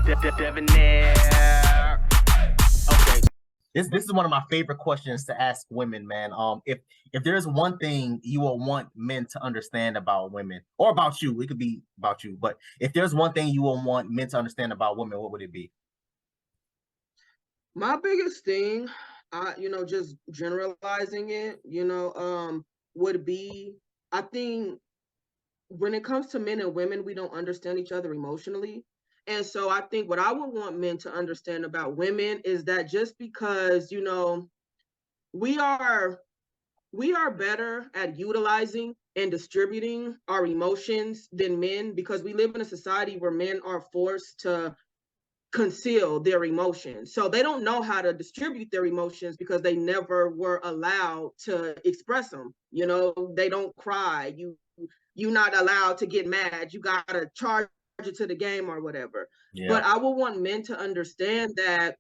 Debonair. Okay. This is one of my favorite questions to ask women, man. If there's one thing you will want men to understand about women, or about you, it could be about you, but if there's one thing you will want men to understand about women, what would it be? My biggest thing, just generalizing it, would be, I think when it comes to men and women, we don't understand each other emotionally. And so I think what I would want men to understand about women is that just because, we are we are better at utilizing and distributing our emotions than men, because we live in a society where men are forced to conceal their emotions. So they don't know how to distribute their emotions because they never were allowed to express them. They don't cry. You're not allowed to get mad. You gotta charge it to the game or whatever. Yeah. But I would want men to understand that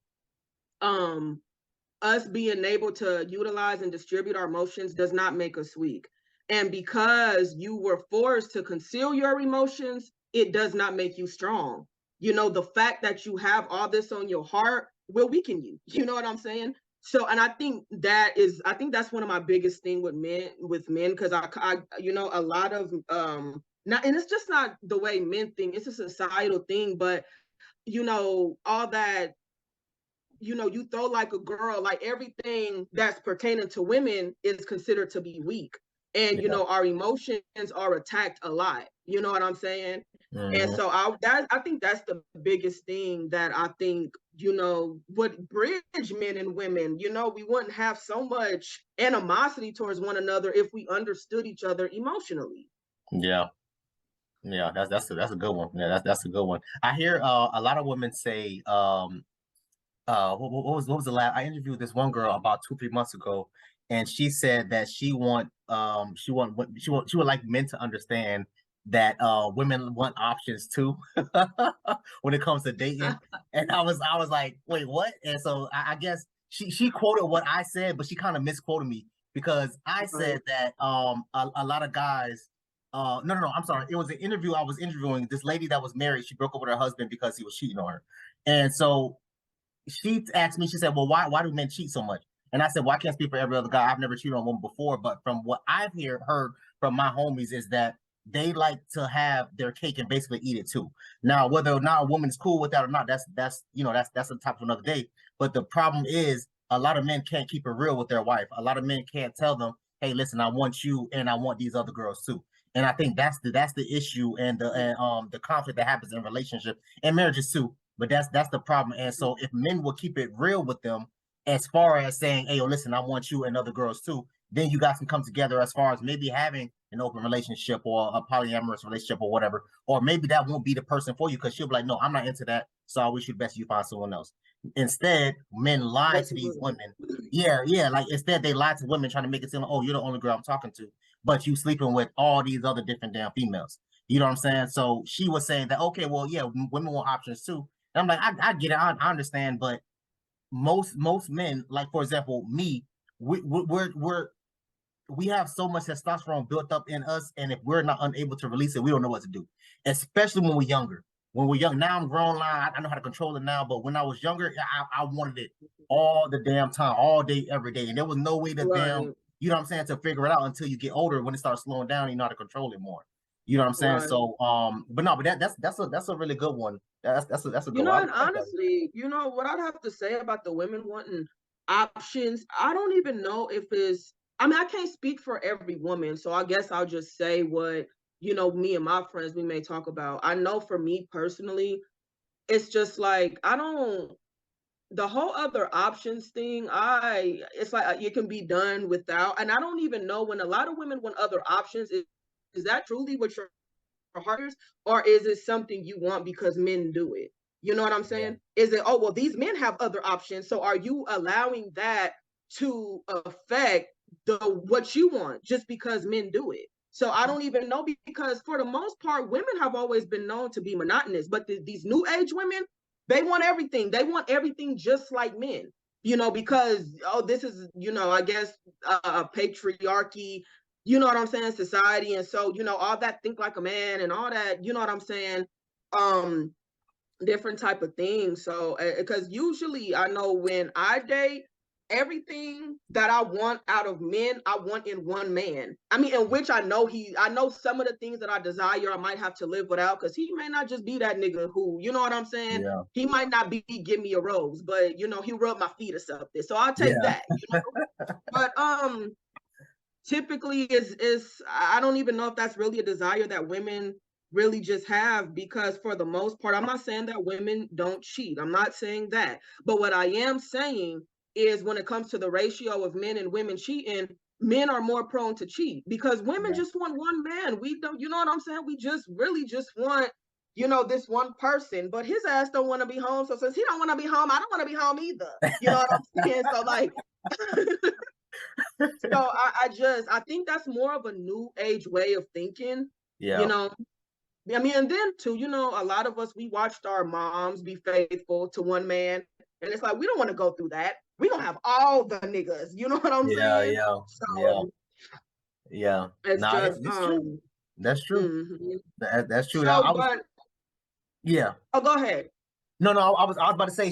us being able to utilize and distribute our emotions does not make us weak. And because you were forced to conceal your emotions, it does not make you strong. The fact that you have all this on your heart will weaken you. You know what I'm saying? So, and I think that's one of my biggest thing with men, because I a lot of, not, and it's just not the way men think, it's a societal thing, but all that, you throw like a girl, like everything that's pertaining to women is considered to be weak. And, Yeah. Our emotions are attacked a lot. You know what I'm saying? Mm-hmm. And so I think that's the biggest thing that I think, would bridge men and women. We wouldn't have so much animosity towards one another if we understood each other emotionally. Yeah. Yeah, that's a good one. Yeah, that's a good one. I hear a lot of women say, what was the last? I interviewed this one girl about 2-3 months ago, and she said that she would like men to understand that women want options too when it comes to dating. And I was like, wait, what? And so I guess she quoted what I said, but she kind of misquoted me, because I said that a lot of guys. No, I'm sorry. It was an interview. I was interviewing this lady that was married. She broke up with her husband because he was cheating on her. And so she asked me, she said, well, why do men cheat so much? And I said, well, I can't speak for every other guy. I've never cheated on a woman before, but from what I've heard from my homies is that they like to have their cake and basically eat it too. Now, whether or not a woman's cool with that or not, that's a topic for another day. But the problem is a lot of men can't keep it real with their wife. A lot of men can't tell them, hey, listen, I want you and I want these other girls too. And I think that's the issue and the conflict that happens in relationships and marriages too. But that's the problem. And so if men will keep it real with them, as far as saying, hey, yo, listen, I want you and other girls too, then you guys can come together as far as maybe having an open relationship or a polyamorous relationship or whatever. Or maybe that won't be the person for you, because she'll be like, no, I'm not into that. So I wish you the best, you find someone else. Instead, men lie to these women. Yeah, like instead they lie to women trying to make it seem like, oh, you're the only girl I'm talking to, but you sleeping with all these other different damn females. You know what I'm saying? So she was saying that, okay, well, yeah, women want options too. And I'm like, I get it, I understand, but most men, like for example, me, we have so much testosterone built up in us, and if we're not unable to release it, we don't know what to do. Especially when we're younger. When we're young, now I'm grown, I know how to control it now, but when I was younger, I wanted it all the damn time, all day, every day, and there was no way to damn, you know what I'm saying, to figure it out until you get older. When it starts slowing down, you know how to control it more. You know what I'm saying? Right. So, but that's a really good one. That's a good one. And honestly, what I'd have to say about the women wanting options, I don't even know if it's, I mean, I can't speak for every woman, so I guess I'll just say what, me and my friends, we may talk about. I know for me personally, it's just like, the whole other options thing, it's like it can be done without, and I don't even know, when a lot of women want other options, is that truly what your heart is, or is it something you want because men do it? You know what I'm saying? Yeah. Is it, oh, well, these men have other options, so are you allowing that to affect what you want just because men do it? So I don't even know, because for the most part, women have always been known to be monotonous, but these new age women, they want everything. They want everything just like men, because, oh, this is, I guess, patriarchy, you know what I'm saying, society. And so, all that think like a man and all that, you know what I'm saying? different type of things. So, because usually I know when I date, everything that I want out of men, I want in one man. I mean, in which I know some of the things that I desire, I might have to live without, because he may not just be that nigga who, you know what I'm saying? Yeah. He might not be give me a rose, but you know, he rubbed my feet or something. So I'll take that, you know. But typically is I don't even know if that's really a desire that women really just have, because for the most part, I'm not saying that women don't cheat. I'm not saying that. But what I am saying is when it comes to the ratio of men and women cheating, men are more prone to cheat because women just want one man. We don't, you know what I'm saying? We just really just want, you know, this one person, but his ass don't want to be home. So since he don't want to be home, I don't want to be home either. You know what I'm saying? So like, so I think that's more of a new age way of thinking, you know. I mean, and then too, you know, a lot of us, we watched our moms be faithful to one man, and it's like, we don't want to go through that. We don't have all the niggas, you know what I'm saying? Yeah. It's Nah, just, it's true. That's true. That's true. So, Oh, go ahead. No, I was about to say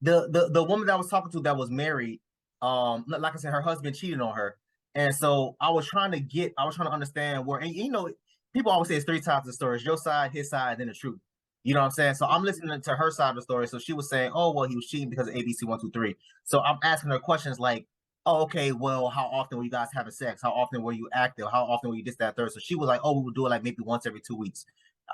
the woman that I was talking to that was married, like I said, her husband cheated on her. And so I was trying to understand where, and you know, people always say it's three types of stories: your side, his side, and then the truth. You know what I'm saying? So I'm listening to her side of the story. So she was saying, oh, well, he was cheating because of ABC 1, 2, 3. So I'm asking her questions like, oh, okay, well, how often were you guys having sex? How often were you active? How often were you this, that, third? So she was like, oh, we would do it like maybe once every 2 weeks.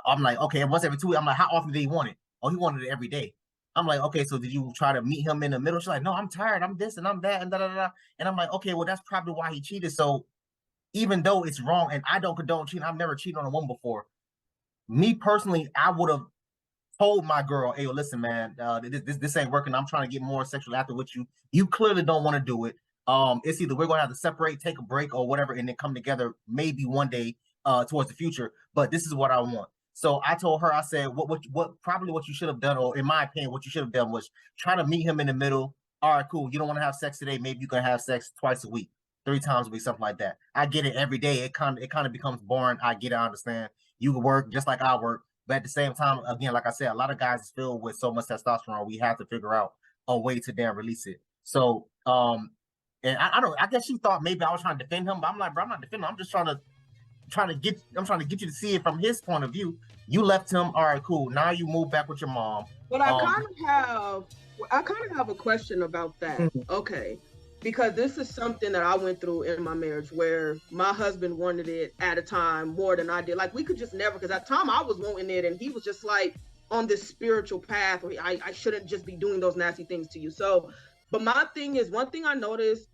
I'm like, okay, once every 2 weeks. I'm like, how often did he want it? Oh, he wanted it every day. I'm like, okay, so did you try to meet him in the middle? She's like, no, I'm tired. I'm this and I'm that and da da da. And I'm like, okay, well, that's probably why he cheated. So even though it's wrong and I don't condone cheating, I've never cheated on a woman before. Me personally, I would have told my girl, hey, listen, man, this ain't working. I'm trying to get more sexually active with you. You clearly don't want to do it. It's either we're gonna have to separate, take a break, or whatever, and then come together maybe one day towards the future. But this is what I want. So I told her, I said, what probably what you should have done, or in my opinion, what you should have done was try to meet him in the middle. All right, cool. You don't want to have sex today. Maybe you can have sex twice a week, 3 times a week, something like that. I get it every day. It kind of becomes boring. I get it. I understand. You can work just like I work. But at the same time, again, like I said, a lot of guys is filled with so much testosterone. We have to figure out a way to damn release it. So, and I guess she thought maybe I was trying to defend him, but I'm like, bro, I'm not defending him. I'm just trying to get you to see it from his point of view. You left him. All right, cool. Now you move back with your mom. But I kind of have a question about that. Okay. Because this is something that I went through in my marriage where my husband wanted it at a time more than I did. Like we could just never, because at the time I was wanting it and he was just like on this spiritual path where I shouldn't just be doing those nasty things to you. So, but my thing is, one thing I noticed,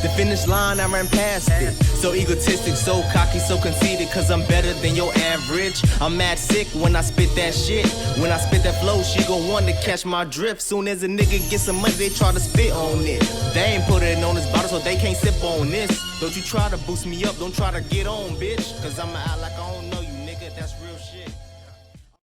the finish line, I ran past it. So egotistic, so cocky, so conceited, cause I'm better than your average. I'm mad sick when I spit that shit. When I spit that flow, she gon' want to catch my drift. Soon as a nigga get some money, they try to spit on it. They ain't put it on this bottle, so they can't sip on this. Don't you try to boost me up, don't try to get on, bitch. Cause I'ma act like I don't know